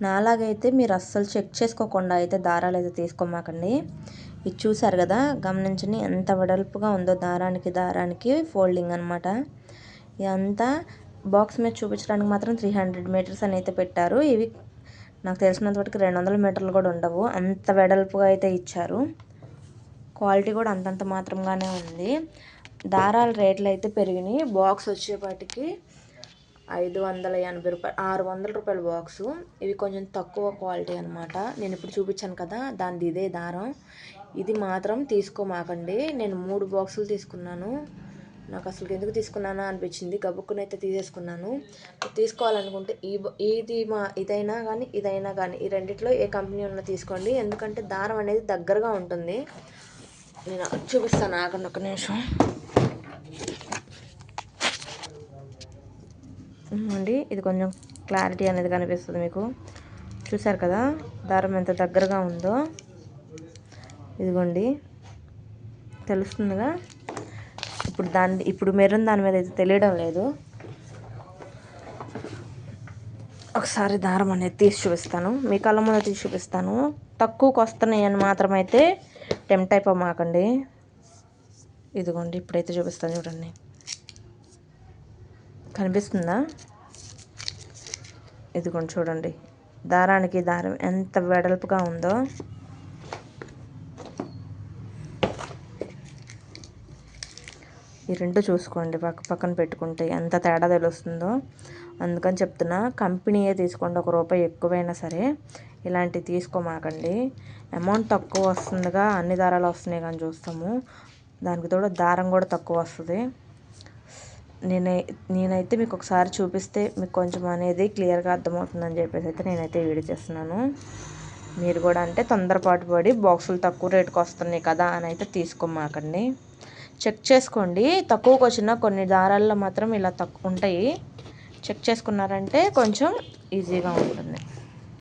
నాలాగైతే మీరు అస్సలు చెక్ చేసుకోకుండా అయితే దారాలు అయితే తీసుకోమాకండి. ఇది చూసారు కదా, గమనించండి ఎంత వెడల్పుగా ఉందో దారానికి ఫోల్డింగ్ అనమాట. ఇదంతా బాక్స్ మీద చూపించడానికి మాత్రం 300 మీటర్స్ అని అయితే పెట్టారు. ఇవి నాకు తెలిసినంత వరకు 200 మీటర్లు కూడా ఉండవు, అంత వెడల్పుగా అయితే ఇచ్చారు. క్వాలిటీ కూడా అంతంత మాత్రంగానే ఉంది. దారాల రేట్లు అయితే పెరిగినాయి. బాక్స్ వచ్చేపాటికి 580 రూపాయలు, 600 రూపాయల బాక్సు. ఇవి కొంచెం తక్కువ క్వాలిటీ అనమాట. నేను ఇప్పుడు చూపించాను కదా, దానిది ఇదే దారం. ఇది మాత్రం తీసుకోమాకండి. నేను 3 బాక్సులు తీసుకున్నాను. నాకు అసలు ఎందుకు తీసుకున్నానా అనిపించింది, గబుక్కునైతే తీసేసుకున్నాను. తీసుకోవాలనుకుంటే ఇదైనా కానీ ఈ రెండిట్లో ఏ కంపెనీ ఉన్నా తీసుకోండి. ఎందుకంటే దారం అనేది దగ్గరగా ఉంటుంది. నేను చూపిస్తాను, ఆగండి ఒక నిమిషం అండి. ఇది కొంచెం క్లారిటీ అనేది కనిపిస్తుంది మీకు. చూసారు కదా దారం ఎంత దగ్గరగా ఉందో. ఇదిగోండి, తెలుస్తుందిగా. ఇప్పుడు మెరూన్ దాని మీద అయితే తెలియడం లేదు. ఒకసారి దారం అనేది తీసి చూపిస్తాను, మీ కళ్ళ ముందు తీసి చూపిస్తాను. తక్కువకి వస్తున్నాయి అని మాత్రమైతే టెంప్ట్ అయిపోమాకండి. ఇదిగోండి, ఇప్పుడైతే చూపిస్తాను చూడండి, కనిపిస్తుందా? ఇదిగోండి చూడండి, దారానికి దారం ఎంత వెడల్పుగా ఉందో. ఈ రెండు చూసుకోండి, పక్కన పెట్టుకుంటే ఎంత తేడా తెలుస్తుందో. అందుకని చెప్తున్నా, కంపెనీయే తీసుకోండి. ₹1 ఎక్కువైనా సరే ఇలాంటివి తీసుకోమాకండి. అమౌంట్ తక్కువ వస్తుందిగా, అన్ని దారాలు వస్తున్నాయి కానీ చూస్తాము, దానికి తోడు దారం కూడా తక్కువ వస్తుంది. నేనైతే మీకు ఒకసారి చూపిస్తే మీకు కొంచెం అనేది క్లియర్గా అర్థమవుతుందని చెప్పేసి అయితే నేనైతే వీడియో చేస్తున్నాను. మీరు కూడా అంటే తొందరపాటు పడి బాక్సులు తక్కువ రేటుకి వస్తున్నాయి కదా అని అయితే తీసుకోమాకండి. చెక్ చేసుకోండి. తక్కువకి వచ్చిన కొన్ని దారాల్లో మాత్రం ఇలా తక్కువ ఉంటాయి. చెక్ చేసుకున్నారంటే కొంచెం ఈజీగా ఉంటుంది.